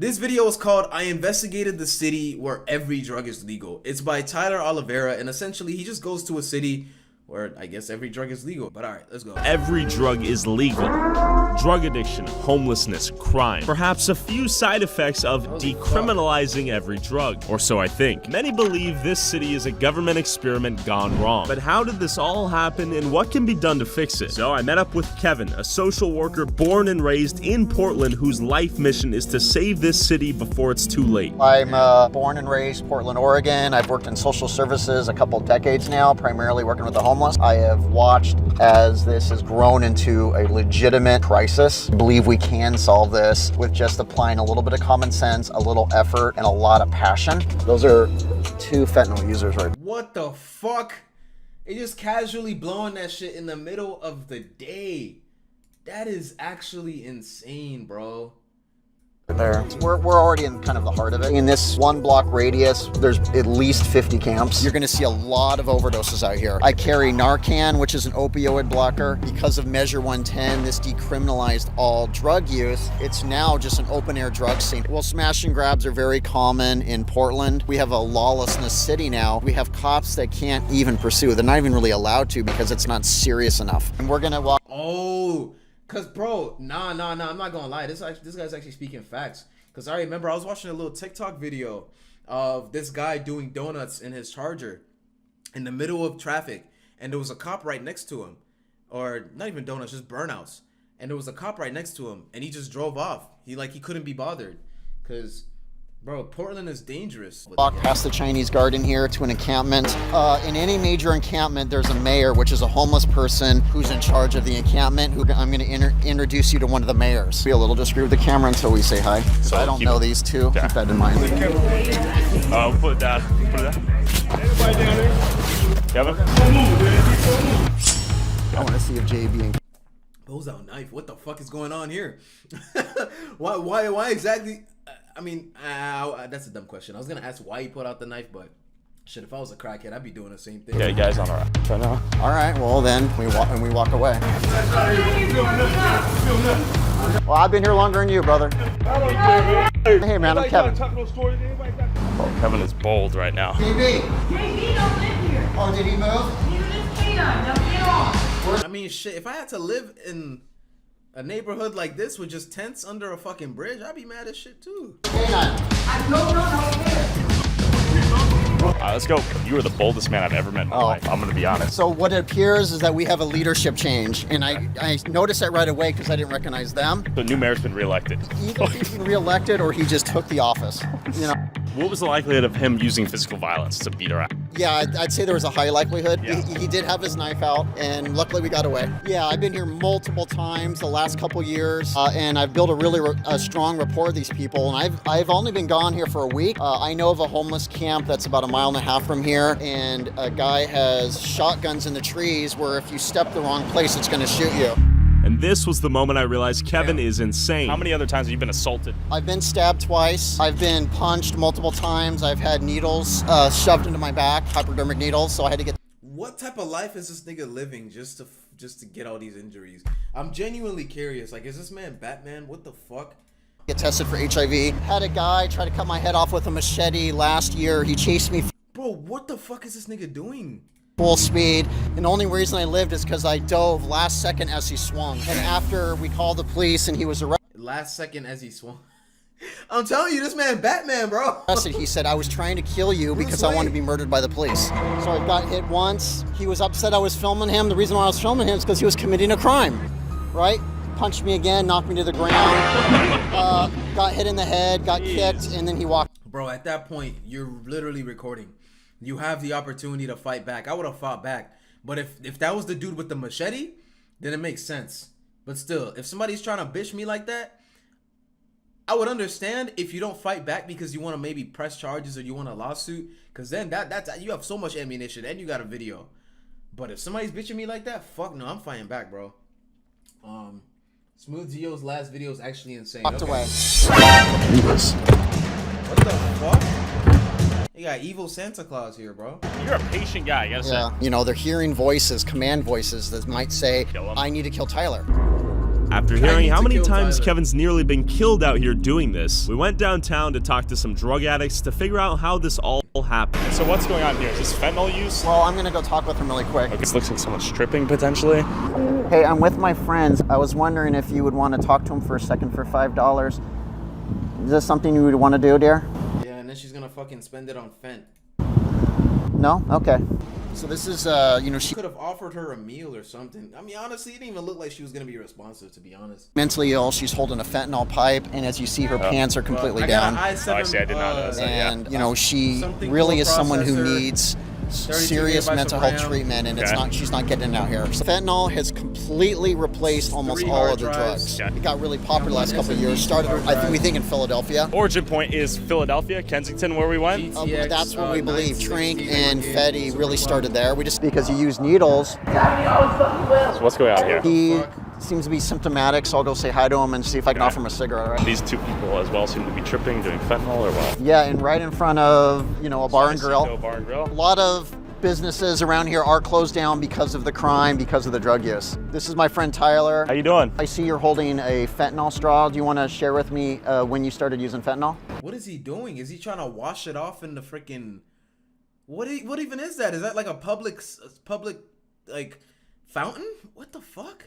This video is called I Investigated the City Where Every Drug is Legal. It's by Tyler Oliveira, and essentially he just goes to a city where I guess every drug is legal. But alright, let's go. Every drug is legal. Drug addiction, homelessness, crime. Perhaps a few side effects of decriminalizing every drug. Or so I think. Many believe this city is a government experiment gone wrong. But how did this all happen and what can be done to fix it? So I met up with Kevin, a social worker born and raised in Portland whose life mission is to save this city before it's too late. I'm born and raised Portland, Oregon. I've worked in social services a couple decades now, primarily working with the homeless. I have watched as this has grown into a legitimate crisis. I believe we can solve this with just applying a little bit of common sense, a little effort, and a lot of passion. Those are 2 fentanyl users right now. What the fuck? They just casually blowing that shit in the middle of the day. That is actually insane, bro. There. We're already in kind of the heart of it. In this 1 block radius, there's at least 50 camps. You're gonna see a lot of overdoses out here. I carry Narcan, which is an opioid blocker. Because of Measure 110, this decriminalized all drug use. It's now just an open air drug scene. Well, smash and grabs are very common in Portland. We have a lawlessness city now. We have cops that can't even pursue. They're not even really allowed to because it's not serious enough. And we're gonna walk. Oh. Cause bro, nah, I'm not gonna lie. This guy's actually speaking facts. Cause I remember I was watching a little TikTok video of this guy doing donuts in his Charger in the middle of traffic, and there was a cop right next to him, or not even donuts, just burnouts, and there was a cop right next to him, and he just drove off. He couldn't be bothered, cause bro, Portland is dangerous. Walk past the Chinese garden here to an encampment. In any major encampment, there's a mayor, which is a homeless person who's in charge of the encampment. I'm going to introduce you to one of the mayors. Be a little discreet with the camera until we say hi. So I don't know these two. Keep that in mind. Put it down. Anybody down there? Kevin? I want to see if JB and pulls out knife. What the fuck is going on here? Why exactly? I mean, that's a dumb question. I was gonna ask why he put out the knife, but shit, if I was a crackhead, I'd be doing the same thing. Yeah, you guys on right now. All right, well then we walk away. Well, I've been here longer than you, brother. Hey man, I'm Kevin. Oh, Kevin is bold right now. JB don't live here. Oh, did he move? Neither does K9. Now get on. I mean, shit, if I had to live in a neighborhood like this with just tents under a fucking bridge, I'd be mad as shit too. I don't know. Let's go. You are the boldest man I've ever met in my life. I'm gonna be honest. So what it appears is that we have a leadership change, and I noticed that right away because I didn't recognize them. The new mayor's been reelected. Either he's been reelected or he just took the office. You know. What was the likelihood of him using physical violence to beat her out? Yeah, I'd say there was a high likelihood. Yeah. He did have his knife out, and luckily we got away. Yeah, I've been here multiple times the last couple years, and I've built a really strong rapport with these people. And I've only been gone here for a week. I know of a homeless camp that's about 1.5 miles from here, and a guy has shotguns in the trees where if you step the wrong place, it's going to shoot you. And this was the moment I realized Kevin is insane. How many other times have you been assaulted? I've been stabbed twice. I've been punched multiple times. I've had needles shoved into my back, hypodermic needles, so I had to get... What type of life is this nigga living just to get all these injuries? I'm genuinely curious. Like, is this man Batman? What the fuck? Get tested for HIV. Had a guy try to cut my head off with a machete last year. He chased me... Bro, what the fuck is this nigga doing? Full speed, and the only reason I lived is because I dove last second as he swung. And after we called the police and he was last second as he swung. I'm telling you, this man Batman, bro. arrested, he said, I was trying to kill you because I wanted to be murdered by the police. So I got hit once. He was upset I was filming him. The reason why I was filming him is because he was committing a crime, right? Punched me again, knocked me to the ground, got hit in the head, got kicked, and then he walked. Bro, at that point, you're literally recording. You have the opportunity to fight back. I would have fought back. But if that was the dude with the machete, then it makes sense. But still, if somebody's trying to bitch me like that, I would understand if you don't fight back because you want to maybe press charges or you want a lawsuit. Because then that's you have so much ammunition and you got a video. But if somebody's bitching me like that, fuck no, I'm fighting back, bro. Smooth Geo's last video is actually insane. Walked away. What the fuck? You got evil Santa Claus here, bro. You're a patient guy, you gotta say. You know, they're hearing voices, command voices that might say, Kill him. I need to kill Tyler. After hearing how many times Kevin's nearly been killed out here doing this, we went downtown to talk to some drug addicts to figure out how this all happened. So what's going on here? Is this fentanyl use? Well, I'm gonna go talk with him really quick. Okay, this looks like someone's stripping potentially. Hey, I'm with my friends. I was wondering if you would want to talk to him for a second for $5. Is this something you would want to do, dear? Yeah, and then she's gonna fucking spend it on Fent. No? Okay. So this is, she Could have offered her a meal or something. I mean, honestly, it didn't even look like she was gonna be responsive, to be honest. mentally ill. She's holding a fentanyl pipe, and as you see, her pants are completely down. I see, I did not notice that. And she Something really is core someone who processor, needs 32 serious gigabytes mental of health RAM. treatment, and Okay. she's not getting it out here. So fentanyl has completely replaced almost 3 all hard other drives. drugs. Yeah. It got really popular the last couple of years. SSD Started, hard we drive. think, in Philadelphia. Origin point is Philadelphia, Kensington, where we went. GTX, That's what we believe. 960 Trink and again. Fetty really started there. We just because you use needles. So what's going on here? He seems to be symptomatic, so I'll go say hi to him and see if I can offer him a cigarette. All right? These two people as well seem to be tripping, doing fentanyl or what? Yeah, and right in front of a bar and grill. No bar and grill. A lot of businesses around here are closed down because of the crime, because of the drug use. This is my friend Tyler. How you doing? I see you're holding a fentanyl straw. Do you want to share with me when you started using fentanyl? What is he doing? Is he trying to wash it off in the freaking? What even is that? Is that like a public like fountain? What the fuck?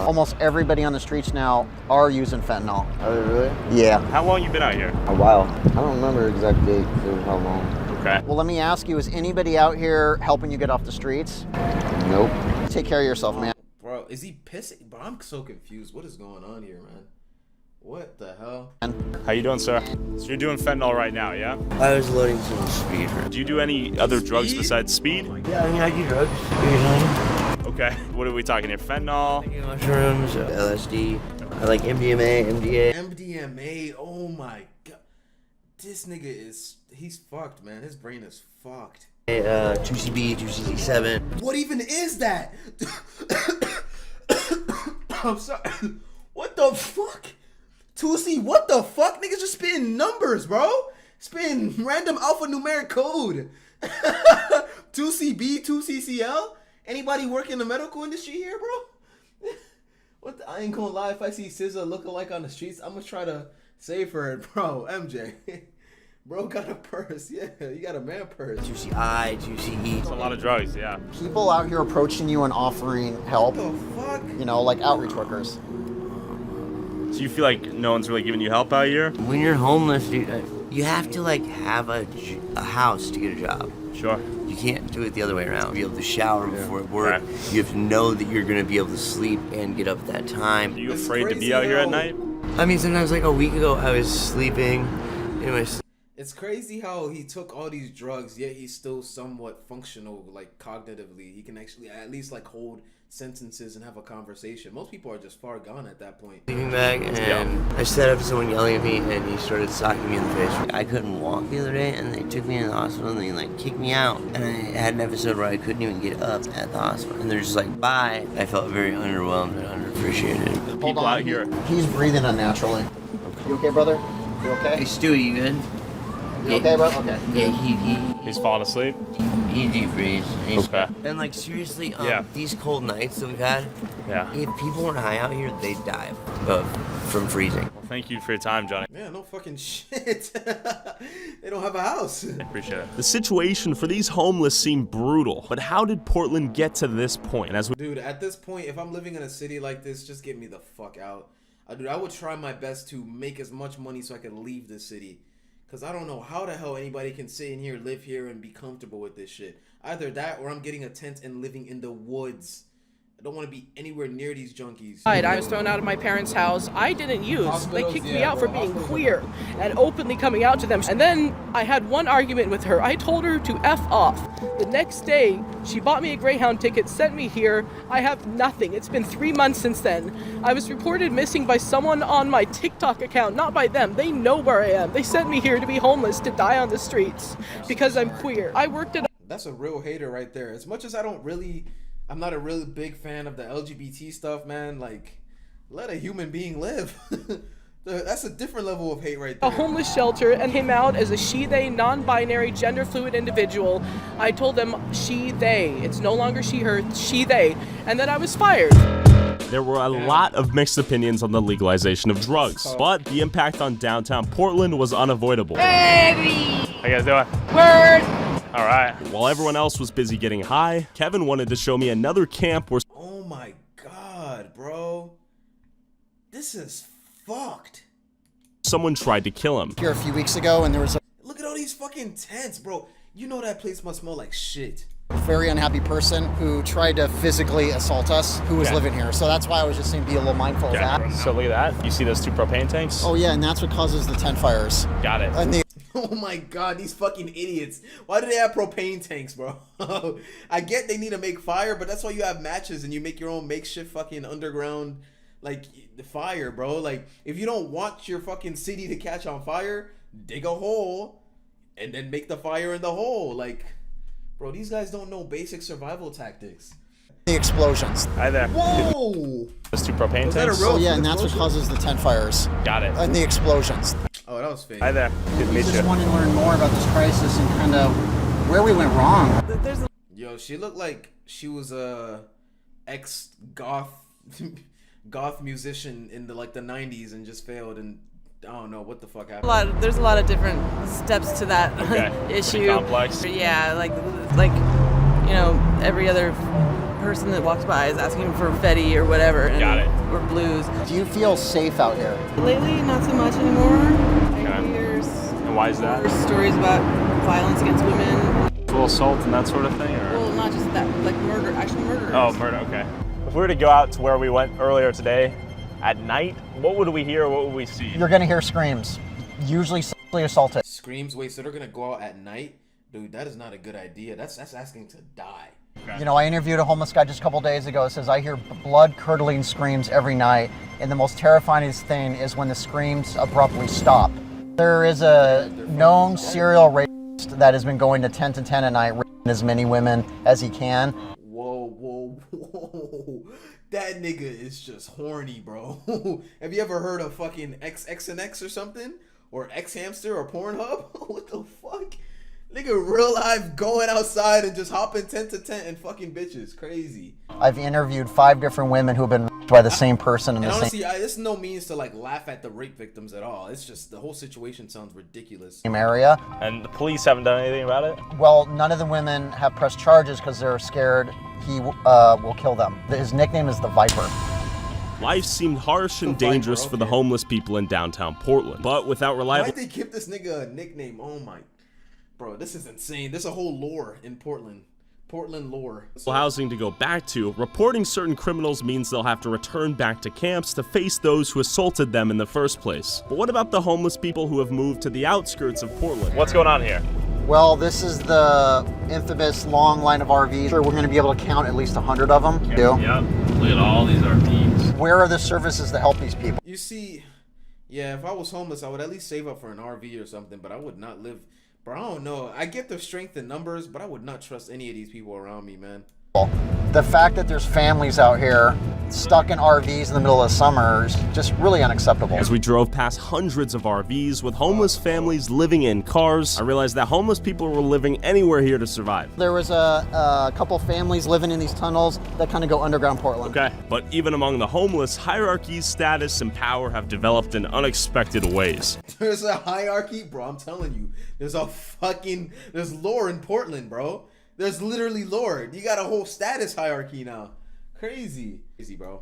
Almost everybody on the streets now are using fentanyl. Are they really? Yeah. How long you been out here? A while. I don't remember the exact date or how long. Okay. Well, let me ask you, is anybody out here helping you get off the streets? Nope. Take care of yourself, man. Bro, is he pissing? Bro, I'm so confused. What is going on here, man? What the hell? How you doing, sir? So you're doing fentanyl right now, yeah? I was loading some speed. Do you do any other drugs Speed? besides speed? Yeah, I mean, I do drugs occasionally. Okay. What are we talking here? Fentanyl? Mushrooms, LSD. I like MDMA, MDA. MDMA. Oh my god. This nigga he's fucked, man. His brain is fucked. 2CB, 2CC7. What even is that? I'm sorry. What the fuck? 2C, what the fuck? Niggas just spitting numbers, bro. Spitting random alphanumeric code. 2CB, 2CCL? Anybody work in the medical industry here, bro? What I ain't gonna lie, if I see SZA looking like on the streets, I'm gonna try to save her, bro. MJ. Bro got a purse, yeah. You got a man purse. 2CI, 2CE. It's a lot of drugs, yeah. People out here approaching you and offering help, What the fuck? like outreach workers. So you feel like no one's really giving you help out here? When you're homeless, dude, you have to have a house to get a job. Sure. You can't do it the other way around. Be able to shower before work. Right. You have to know that you're going to be able to sleep and get up at that time. Are you It's afraid to crazy be out here at how- night? I mean, sometimes like a week ago, I was sleeping in my It's crazy how he took all these drugs, yet he's still somewhat functional, like cognitively. He can actually at least like hold sentences and have a conversation. Most people are just far gone at that point. sleeping bag, and I set up someone yelling at me, and he started socking me in the face. I couldn't walk the other day, and they took me to the hospital, and they kicked me out. And I had an episode where I couldn't even get up at the hospital, and they're just like, bye. I felt very underwhelmed and underappreciated. People out here. He's breathing unnaturally. You okay, brother? You okay? Hey, Stewie, you good? You okay, bro? Okay. Yeah, He's falling asleep? he deep breathes. He's- Okay. And seriously, Yeah. these cold nights that we've had, Yeah. if people weren't high out here, they'd die from freezing. Well, thank you for your time, Johnny. Yeah, no fucking shit. They don't have a house. I appreciate it. The situation for these homeless seemed brutal, but how did Portland get to this point? As we Dude, at this point, if I'm living in a city like this, just get me the fuck out. Dude, I would try my best to make as much money so I could leave the city. Because I don't know how the hell anybody can sit in here, live here, and be comfortable with this shit. Either that or I'm getting a tent and living in the woods. I don't want to be anywhere near these junkies. I was thrown out of my parents' house. I didn't use. They Hospitals, kicked me yeah, out for bro, being hospitals. queer and openly coming out to them. And then I had one argument with her. I told her to F off. The next day, she bought me a Greyhound ticket, sent me here. I have nothing. It's been 3 months since then. I was reported missing by someone on my TikTok account, not by them. They know where I am. They sent me here to be homeless, to die on the streets because I'm queer. I worked at That's a real hater right there. As much as I'm not a really big fan of the LGBT stuff, man. Let a human being live. That's a different level of hate right there. a homeless shelter and came out as a she, they, non-binary, gender-fluid individual. I told them she, they. It's no longer she, her, she, they. And then I was fired. there were a lot of mixed opinions on the legalization of drugs, but the impact on downtown Portland was unavoidable. How you guys doing? Word. All right. While everyone else was busy getting high, Kevin wanted to show me another camp where Oh my god, bro. This is fucked. someone tried to kill him. Here a few weeks ago, and there was a Look at all these fucking tents, bro. You know that place must smell like shit. very unhappy person who tried to physically assault us who was living here. So that's why I was just saying be a little mindful of that. So look at that. You see those 2 propane tanks? Oh yeah, and that's what causes the tent fires. Got it. And the Oh my god, these fucking idiots. Why do they have propane tanks, bro? I get they need to make fire, but that's why you have matches and you make your own makeshift fucking underground, like, the fire, bro. Like, if you don't want your fucking city to catch on fire, dig a hole and then make the fire in the hole. Like, bro, these guys don't know basic survival tactics. the explosions. Hi there. Whoa! Those 2 propane Was that a tanks? real- Oh yeah, and that's what causes the tent fires Got it. and the explosions. Oh, that was fake. Hi there. Good to meet Just you. want to learn more about this crisis and kind of where we went wrong. Yo, she looked like she was a ex-goth goth musician in the 90s and just failed, and I don't know what the fuck happened. There's a lot of different steps to that Okay. Pretty issue. complex. Yeah, like every other person that walks by is asking for Fetty or whatever, and, Got it. or blues. Do you feel safe out here? Lately, not so much anymore. I Okay. hear And why is that? there's stories about violence against women. Full assault and that sort of thing? Or? Well, not just that, like murder, actual murderers. Oh, murder, okay. If we were to go out to where we went earlier today at night, what would we hear? What would we see? You're gonna hear screams, usually sexually assaulted. Screams. Wait, so they're gonna go out at night? Dude, that is not a good idea. That's asking to die. You know, I interviewed a homeless guy just a couple days ago. It says, I hear blood-curdling screams every night, and the most terrifying thing is when the screams abruptly stop. There is a known serial rapist that has been going to 10 to 10 at night, raping as many women as he can. Whoa, whoa, whoa. That nigga is just horny, bro. Have you ever heard of fucking XXNX or something? Or X Hamster or Pornhub? What the fuck? Nigga real life going outside and just hopping tent to tent and fucking bitches. Crazy. I've interviewed 5 different women who have been raped by the same person in And the honestly, this is no means to laugh at the rape victims at all. It's just the whole situation sounds ridiculous. same area. And the police haven't done anything about it? Well, none of the women have pressed charges because they're scared he will kill them. His nickname is the Viper. Life seemed harsh and The Viper, dangerous for the okay. homeless people in downtown Portland, but without reliable Why'd they give this nigga a nickname? Oh my. Bro, this is insane. There's a whole lore in Portland. Portland lore. housing to go back to, reporting certain criminals means they'll have to return back to camps to face those who assaulted them in the first place. But what about the homeless people who have moved to the outskirts of Portland? What's going on here? Well, this is the infamous long line of RVs. Sure, we're going to be able to count at least 100 of them. Yep. Look at all these RVs. Where are the services that help these people? You see, yeah, if I was homeless, I would at least save up for an RV or something, but I would not live. Bro, I don't know. I get the strength in numbers, but I would not trust any of these people around me, man. The fact that there's families out here stuck in RVs in the middle of summer is just really unacceptable. As we drove past hundreds of RVs with homeless families living in cars, I realized that homeless people were living anywhere here to survive. There was a couple families living in these tunnels that kind of go underground Portland. Okay, but even among the homeless, hierarchies, status, and power have developed in unexpected ways. There's a hierarchy, bro. I'm telling you. There's lore in Portland, bro. There's literally lore. You got a whole status hierarchy now. Crazy. Crazy, bro.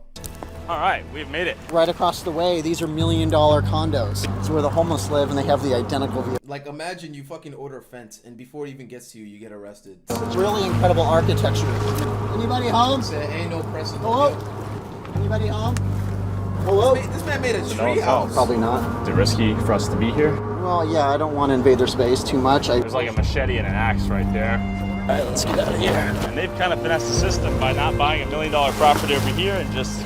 All right, we've made it. Right across the way, these are $1 million condos. It's where the homeless live, and they have the identical view. Like, imagine you fucking order a fence, and before it even gets to you, you get arrested. It's really incredible architecture. Anybody home? Say, ain't no pressing. Hello? Anybody home? Hello? This man made a one's tree home. house. Probably not. Is it risky for us to be here? Well, yeah, I don't want to invade their space too much. There's like a machete and an axe right there. All right, let's get out of here. And they've kind of finessed the system by not buying $1 million property over here and just,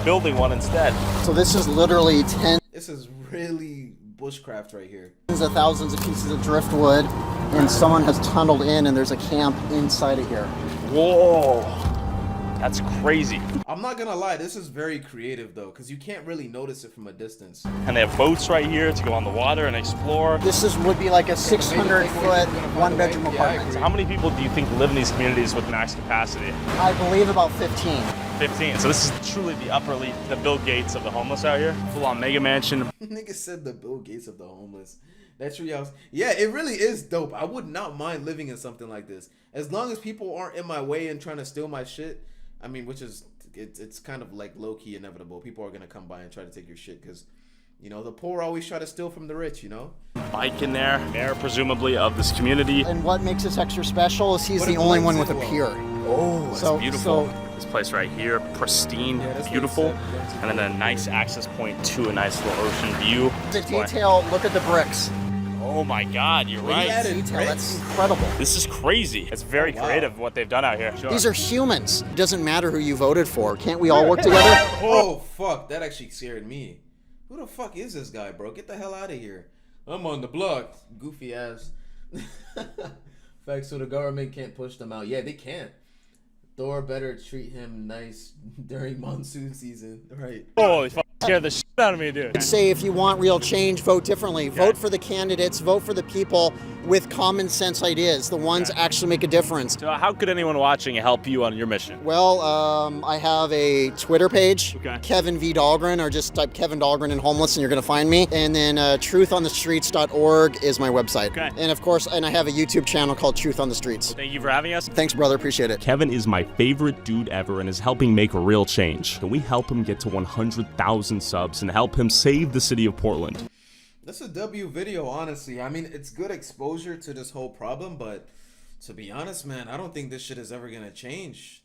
building one instead. So this is literally tens This is really bushcraft right here. of thousands of pieces of driftwood, and someone has tunneled in, and there's a camp inside of here. Whoa. That's crazy. I'm not gonna lie, this is very creative though, because you can't really notice it from a distance. And they have boats right here to go on the water and explore. Would be like a 600-foot, one-bedroom Yeah, I apartment. agree. How many people do you think live in these communities with max capacity? I believe about 15. 15. So this is truly the upper elite, the Bill Gates of the homeless out here. Full on mega mansion. Nigga said the Bill Gates of the homeless. That treehouse. Yeah, it really is dope. I would not mind living in something like this. As long as people aren't in my way and trying to steal my shit. I mean, which is, it's kind of like low-key inevitable. People are going to come by and try to take your shit because, you know, the poor always try to steal from the rich, you know? Bike in there, mayor presumably of this community. And what makes this extra special is he's the only one with a pier. Oh, that's beautiful. So, this place right here, pristine, beautiful, and then a nice access point to a nice little ocean view. the detail, look at the bricks. Oh my God, you're right. Detail, that's incredible. This is crazy. It's very creative what they've done out here. Sure. These are humans. It doesn't matter who you voted for. Can't we all work together? Oh, fuck. That actually scared me. Who the fuck is this guy, bro? Get the hell out of here. I'm on the block. Goofy ass. Facts, so the government can't push them out. Yeah, they can't. Thor better treat him nice during monsoon season. Right. Holy fuck, scared the shit out of me, dude. Say if you want real change, vote differently. Vote for the candidates, vote for the people with common sense ideas, the ones actually make a difference. So how could anyone watching help you on your mission? Well, I have a Twitter page, Okay. Kevin V. Dahlgren, or just type Kevin Dahlgren in homeless and you're going to find me. And then truthonthestreets.org is my website. Okay. And of course, I have a YouTube channel called Truth on the Streets. Thank you for having us. Thanks, brother. Appreciate it. Kevin is my favorite dude ever and is helping make a real change. Can we help him get to 100,000 subs and help him save the city of Portland? That's a W video, honestly. I mean, it's good exposure to this whole problem, but to be honest, man, I don't think this shit is ever gonna change.